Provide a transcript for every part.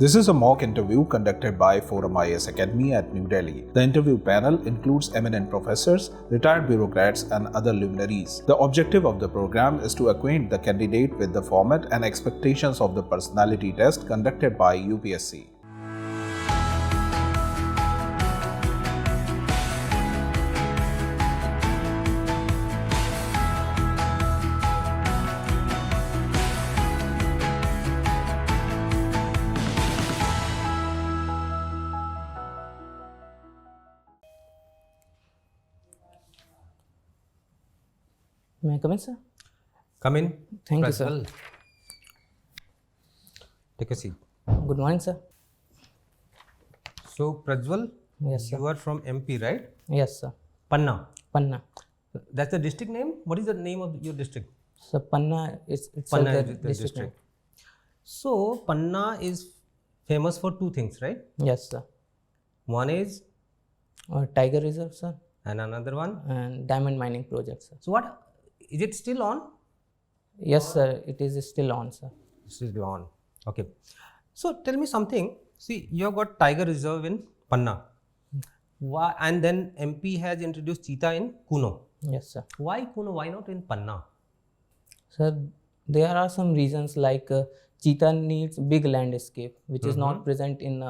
This is a mock interview conducted by ForumIAS Academy at New Delhi. The interview panel includes eminent professors, retired bureaucrats, and other luminaries. The objective of the program is to acquaint the candidate with the format and expectations of the personality test conducted by UPSC. May I come in, sir? Come in. Thank you, Prajwal. sir. Take a seat. Good morning, sir. So, Prajwal, Yes, sir. you are from MP, right? Yes, sir. Panna. Panna. That's the district name? What is the name of your district? So Panna is Panna the is the district. district. So, Panna is famous for two things, right? Name. Yes, sir. One is, Tiger Reserve, sir, and another one. and diamond mining project, sir. So, what is it still on? Yes, sir. It is still on, sir. Still on. Okay. So, tell me something. See, you have got Tiger Reserve in Panna. Why? And then MP has introduced cheetah in Kuno. Yes, sir. Why Kuno? Why not in Panna? Sir, there are some reasons like cheetah needs big landscape, which is not present in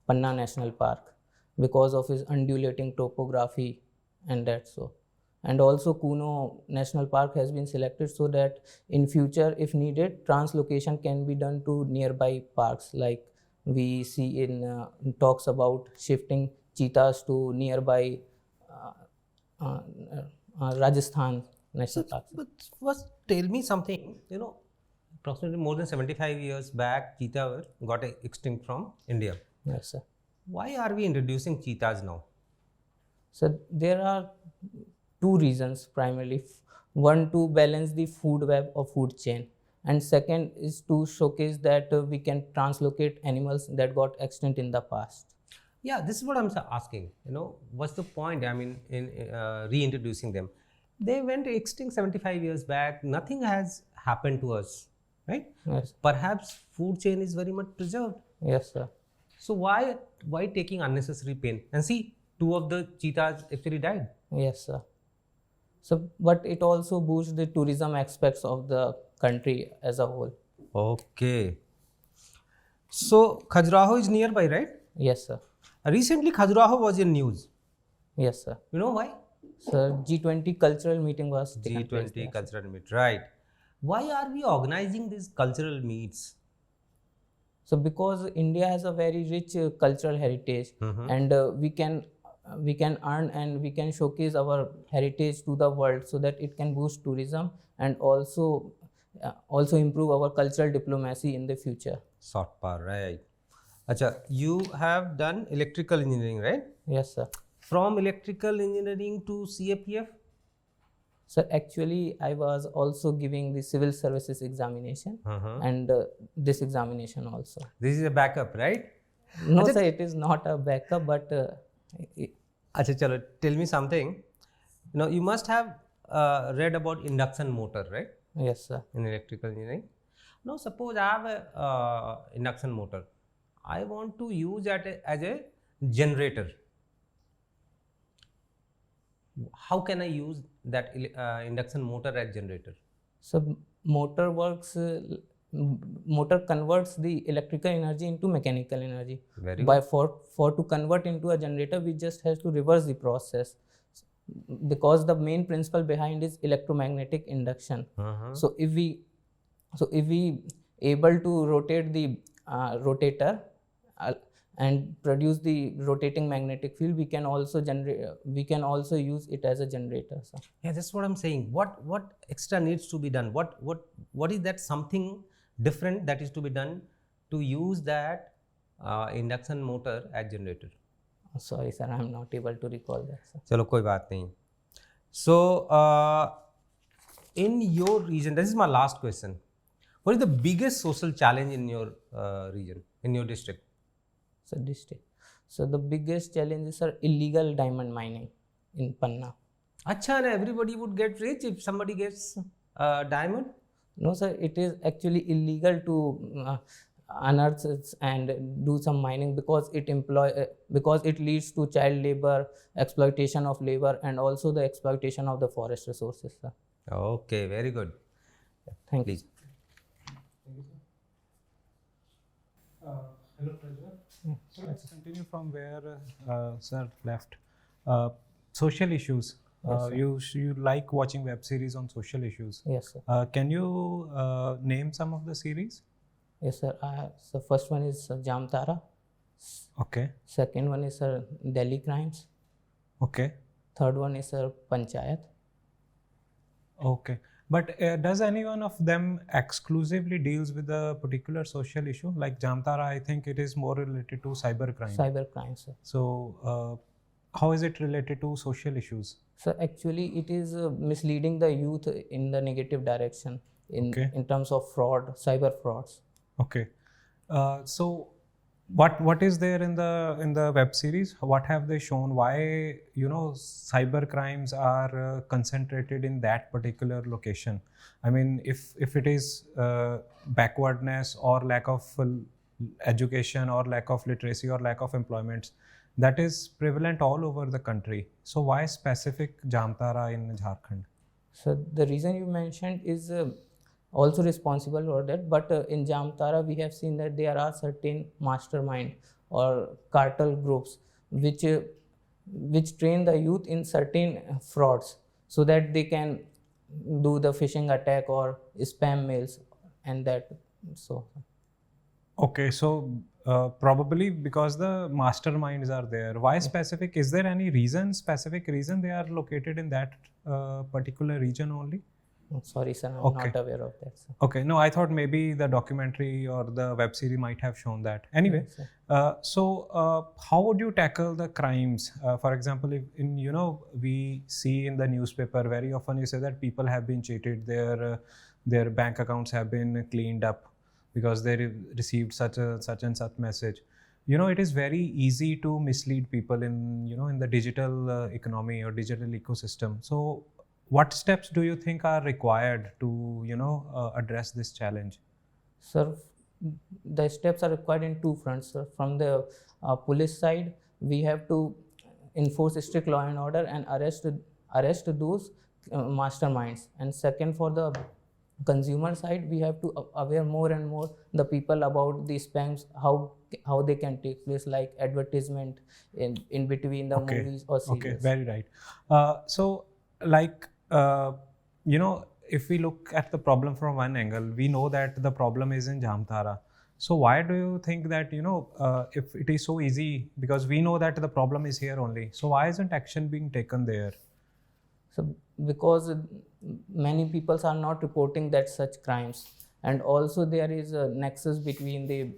Panna National Park because of its undulating topography and that so. And also Kuno National Park has been selected so that in future, if needed, translocation can be done to nearby parks, like we see in talks about shifting cheetahs to nearby Rajasthan National Park. But first, tell me something. You know, approximately more than 75 years back, cheetah got extinct from India. Yes, sir. Why are we introducing cheetahs now? So there are two reasons primarily. One, to balance the food web or food chain, and second is to showcase that we can translocate animals that got extinct in the past. Yeah, this is what I'm asking. You know, what's the point? I mean, in reintroducing them, they went extinct 75 years back. Nothing has happened to us, right? Yes, Perhaps food chain is very much preserved. yes, sir. So why taking unnecessary pain? And see, two of the cheetahs actually died. Yes, sir. So, but it also boosts the tourism aspects of the country as a whole. Okay. So Khajuraho is nearby, right? Yes, sir. Recently, Khajuraho was in news. Yes, sir. You know why? Sir, G20 cultural meeting was taken place there. G20 cultural meet, right? Why are we organizing these cultural meets? So because India has a very rich cultural heritage, and we can earn and we can showcase our heritage to the world so that it can boost tourism and also improve our cultural diplomacy in the future. Short power, right? Acha, you have done electrical engineering, right? Yes, sir. From electrical engineering to CAPF? So actually, I was also giving the civil services examination and this examination also. This is a backup, right? No, sir, it is not a backup, but Acha, chalo, tell me something. You know, you must have read about induction motor, right? yes, sir. In electrical engineering. Now, suppose I have a induction motor. I want to use that as a generator. How can I use that induction motor as generator? So motor works. Motor converts the electrical energy into mechanical energy. Very By for to convert into a generator, we just have to reverse the process because the main principle behind is electromagnetic induction. So if we able to rotate the rotator and produce the rotating magnetic field, we can also use it as a generator. So. Yeah, that's what I'm saying. What extra needs to be done? What is that something different that is to be done to use that induction motor as generator? Sorry, sir, I am not able to recall that, sir. Chalo, koi baat nahi. So, in your region, this is my last question. What is the biggest social challenge in your region, in your district? So the biggest challenge is, sir, illegal diamond mining in Panna. Acha, and everybody would get rich if somebody gets diamond? No, sir, it is actually illegal to unearth it and do some mining, because it leads to child labor, exploitation of labor, and also the exploitation of the forest resources, sir. Okay, very good. Thank Please. Thank you, sir. Hello, Prajwal. So let's continue from where sir left. Social issues. Yes, You like watching web series on social issues. Yes, sir. Can you name some of the series? Yes, sir. So first one is Jamtara. Okay. Second one is Delhi Crimes. Okay. Third one is Panchayat. Okay. But does any one of them exclusively deals with a particular social issue? Like Jamtara, I think it is more related to cybercrime. Cyber crimes, sir. So how is it related to social issues? So actually, it is misleading the youth in the negative direction in terms of fraud, cyber frauds. Okay. So what is there in the web series? What have they shown? Why cyber crimes are concentrated in that particular location? I mean, if it is backwardness or lack of education or lack of literacy or lack of employments, that is prevalent all over the country. So why specific Jamtara in Jharkhand? So the reason you mentioned is also responsible for that, but in Jamtara we have seen that there are certain mastermind or cartel groups which train the youth in certain frauds so that they can do the phishing attack or spam mails and that. So Okay, so probably because the masterminds are there. Why specific? Is there any specific reason they are located in that particular region only? Sorry, sir, I'm Okay. not aware of that, sir. Okay, no, I thought maybe the documentary or the web series might have shown that. Anyway, Yes, sir. so how would you tackle the crimes? For example, if we see in the newspaper very often you say that people have been cheated, their bank accounts have been cleaned up because they received such and such message. It is very easy to mislead people in the digital economy or digital ecosystem. So what steps do you think are required to address this challenge? Sir, the steps are required in two fronts, sir. From the police side, we have to enforce strict law and order and arrest those masterminds. And second, for the consumer side, we have to aware more and more the people about the spams, how they can take place, like advertisement in between the movies or series. Okay, very right. So like if we look at the problem from one angle, we know that the problem is in Jamtara. So why do you think that if it is so easy, because we know that the problem is here only, so why isn't action being taken there? So because many people are not reporting that such crimes, and also there is a nexus between the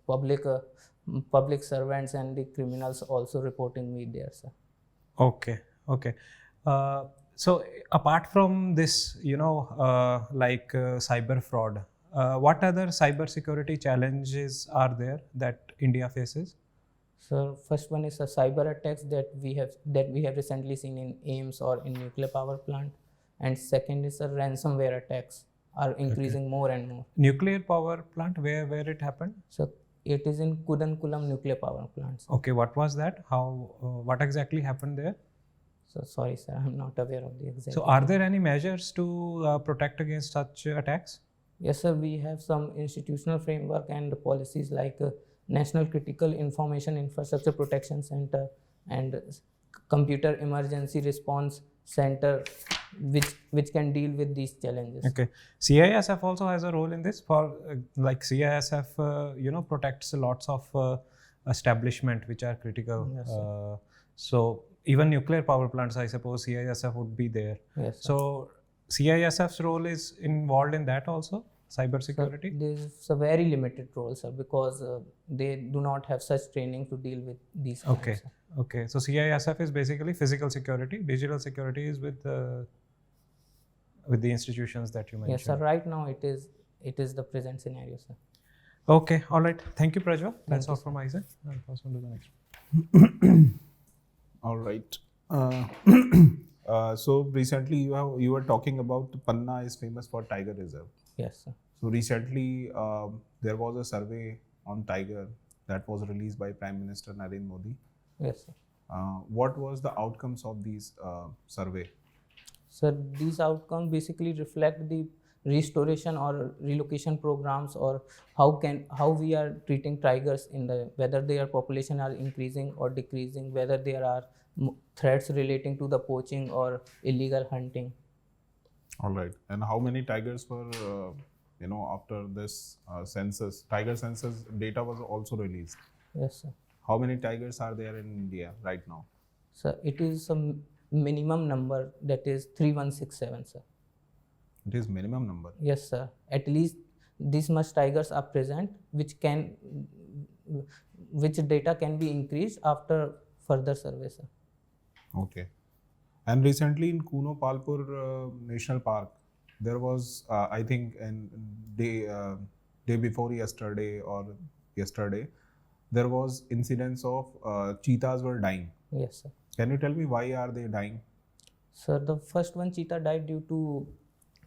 public servants and the criminals also reporting me there, sir. Okay. So apart from this, like cyber fraud, what other cyber security challenges are there that India faces? So first one is a cyber attacks that we have recently seen in AIMS or in nuclear power plant, and second is a ransomware attacks are increasing more and more. Nuclear power plant, where it happened? So it is in Kudankulam nuclear power plant, sir. Okay, what was that? What exactly happened there? So sorry, sir, I'm not aware of the exact. So are there any measures to protect against such attacks? Yes, sir, we have some institutional framework and policies like National Critical Information Infrastructure Protection Center and Computer Emergency Response Center, which can deal with these challenges. Okay, CISF also has a role in this. For like CISF, protects lots of establishment which are critical. Yes, sir. So even nuclear power plants, I suppose CISF would be there. Yes, sir. So CISF's role is involved in that also, cyber security? This is a very limited role, sir, because they do not have such training to deal with these crimes, Okay. sir. Okay. So CISF is basically physical security. Digital security is with the institutions that you mentioned. Yes, sir. Right now it is the present scenario, sir. Okay. All right. Thank you, Prajwal. That's you, all sir. from Isaac. I'll pass on to the next one. All right. So recently you were talking about Panna is famous for tiger reserve. Yes, sir. So recently there was a survey on tiger that was released by Prime Minister Narendra Modi. Yes, sir. What was the outcomes of these survey? So these outcomes basically reflect the restoration or relocation programs, or how we are treating tigers in the, whether their population are increasing or decreasing, whether there are threats relating to the poaching or illegal hunting. All right. And how many tigers were, after this census, tiger census data was also released? Yes, sir. How many tigers are there in India right now? So it is a minimum number, that is 3167, sir. It is minimum number. Yes, sir. At least this much tigers are present, which data can be increased after further survey, sir. Okay. And recently in Kuno Palpur National Park, there was, I think, day before yesterday or yesterday, there was incidents of cheetahs were dying. Yes, sir. Can you tell me why are they dying? Sir, the first one cheetah died due to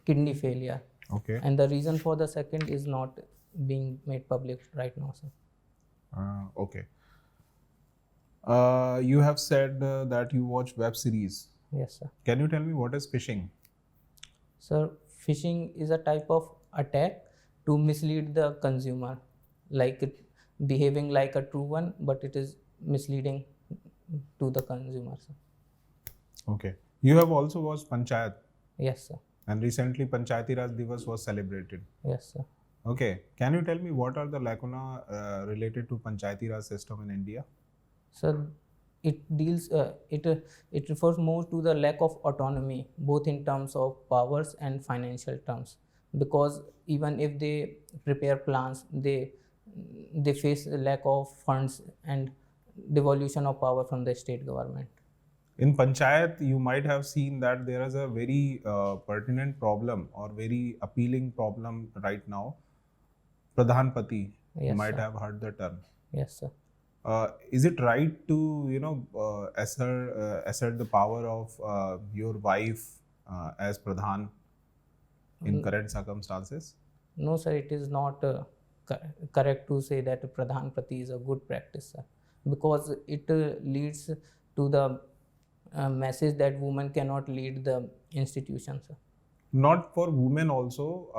kidney failure. Okay. And the reason for the second is not being made public right now, sir. Okay. You have said that you watch web series. Yes, sir. Can you tell me what is phishing? Sir, phishing is a type of attack to mislead the consumer, like it behaving like a true one, but it is misleading to the consumer, sir. Okay. You have also watched Panchayat. Yes, sir. And recently Panchayati Raj Divas was celebrated. Yes, sir. Okay. Can you tell me what are the lacuna related to Panchayati Raj system in India? Sir, it deals, it refers more to the lack of autonomy, both in terms of powers and financial terms. Because even if they prepare plans, they face a lack of funds and devolution of power from the state government. In Panchayat, you might have seen that there is a very pertinent problem or very appealing problem right now. Pradhan Pati, Yes, you might sir. have heard the term. Yes, sir. Is it right to assert the power of your wife as Pradhan in current circumstances? No, sir, it is not correct to say that Pradhan Pati is a good practice, sir, because it leads to the message that women cannot lead the institution, sir. Not for women also.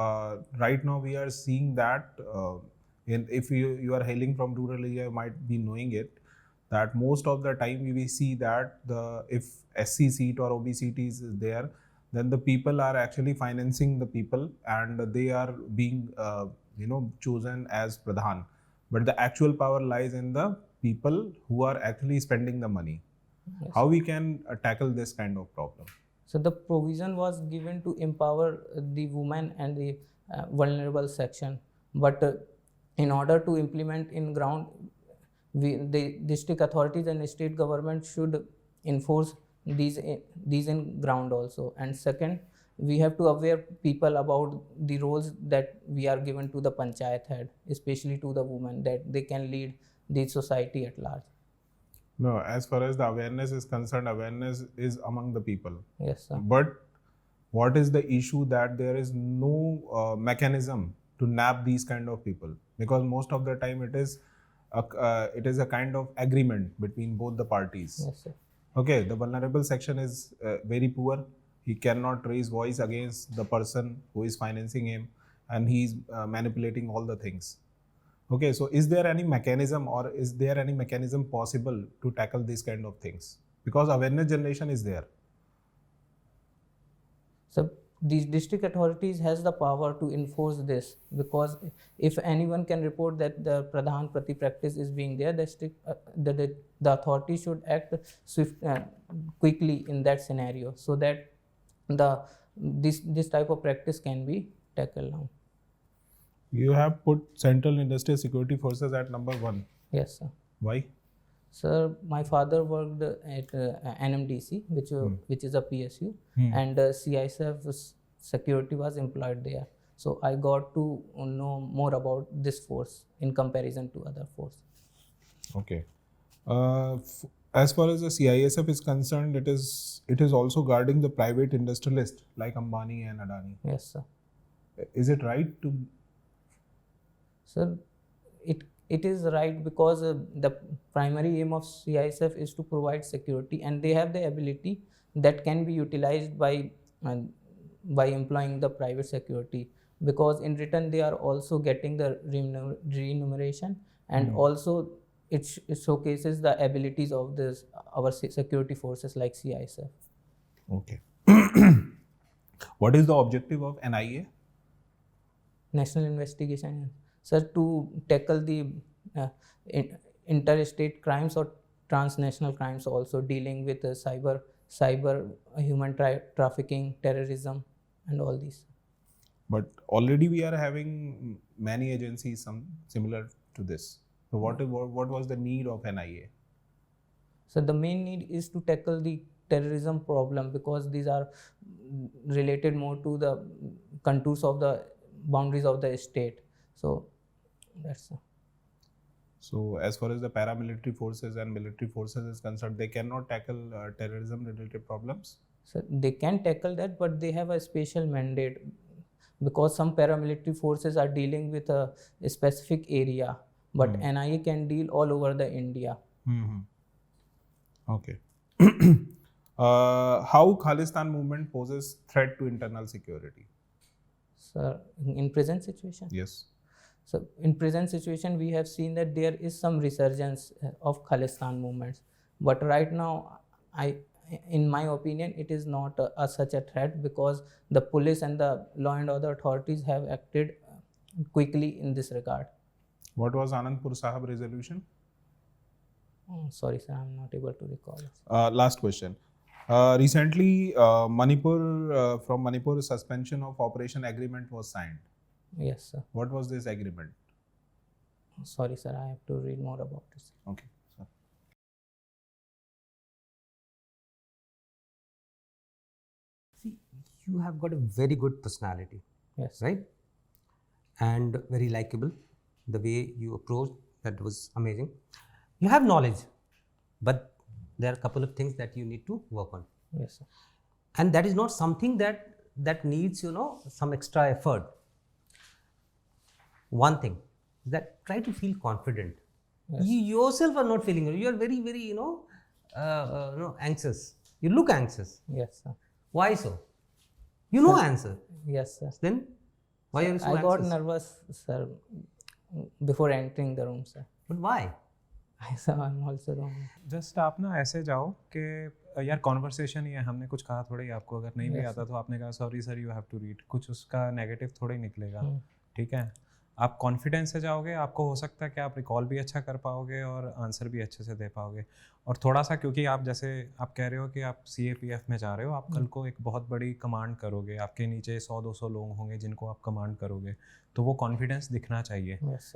Right now we are seeing that if you are hailing from rural area, you might be knowing it, that most of the time we see that if SC seat or OBC seat is there, then the people are actually financing the people and they are being chosen as Pradhan. But the actual power lies in the people who are actually spending the money. Yes. How we can tackle this kind of problem? So the provision was given to empower the women and the vulnerable section, but in order to implement in ground, the district authorities and state government should enforce these in ground also. And second, we have to aware people about the roles that we are given to the panchayat head, especially to the women, that they can lead the society at large. No, as far as the awareness is concerned, awareness is among the people. Yes, sir. But what is the issue that there is no mechanism to nab these kind of people? Because most of the time it is a kind of agreement between both the parties. Yes, sir. Okay, the vulnerable section is very poor. He cannot raise voice against the person who is financing him, and he is manipulating all the things. Okay, so is there any mechanism or is there any mechanism possible to tackle these kind of things? Because awareness generation is there. So these district authorities has the power to enforce this, because if anyone can report that the Pradhan Pati practice is being there, the authority should act quickly in that scenario, so that this type of practice can be tackled now. You have put Central Industrial Security Forces at number 1. Yes, sir. Why? Sir, my father worked at NMDC, which is a PSU, and CISF security was employed there. So I got to know more about this force in comparison to other force. Okay. As far as the CISF is concerned, it is also guarding the private industrialist like Ambani and Adani. Yes, sir. Is it right to Sir, it is right because the primary aim of CISF is to provide security, and they have the ability that can be utilized by employing the private security, because in return they are also getting the remuneration, and also it showcases the abilities of this our security forces like CISF. Okay. What is the objective of NIA? National investigation, sir, to tackle the interstate crimes or transnational crimes, also dealing with cyber human trafficking, terrorism, and all these. But already we are having many agencies some similar to this. So what was the need of NIA? So the main need is to tackle the terrorism problem, because these are related more to the contours of the boundaries of the state. So that's So as far as the paramilitary forces and military forces is concerned, they cannot tackle terrorism related problems? So they can tackle that, but they have a special mandate, because some paramilitary forces are dealing with a specific area, but NIA can deal all over the India. Okay. How Khalistan movement poses threat to internal security? So in present situation? Yes. So in present situation, we have seen that there is some resurgence of Khalistan movements, but right now, in my opinion, it is not such a threat, because the police and the law and order authorities have acted quickly in this regard. What was Anandpur Sahib resolution? Sorry, sir, I'm not able to recall. Last question. Recently, from Manipur, suspension of operation agreement was signed. Yes, sir. What was this agreement? Sorry, sir, I have to read more about it. Okay. Sir. See, you have got a very good personality. Yes. Right? And very likable. The way you approached, that was amazing. You have knowledge, but there are a couple of things that you need to work on. Yes, sir. And that is not something that needs, some extra effort. One thing is that try to feel confident. Yes. You yourself are not feeling it. You are very, very, anxious. You look anxious. Yes, sir. Why so? You know answer. Yes, sir. Then why are you so I anxious? got nervous, sir, before entering the room, sir. But why? Sir, I'm also wrong. Just आप ना ऐसे जाओ कि यार conversation ही है, हमने कुछ कहा थोड़ी, आपको अगर नहीं भी Yes, आता तो आपने कहा sorry sir you have to read, कुछ उसका नेगेटिव थोड़ी निकलेगा. ठीक है, आप कॉन्फिडेंस से जाओगे, आपको हो सकता है कि आप रिकॉल भी अच्छा कर पाओगे और आंसर भी अच्छे से दे पाओगे. और थोड़ा सा, क्योंकि आप जैसे आप कह रहे हो कि आप CAPF में जा रहे हो, आप कल को एक बहुत बड़ी कमांड करोगे, आपके नीचे 100-200 लोग होंगे जिनको आप कमांड करोगे, तो वो कॉन्फिडेंस दिखना चाहिए. Yes, sir.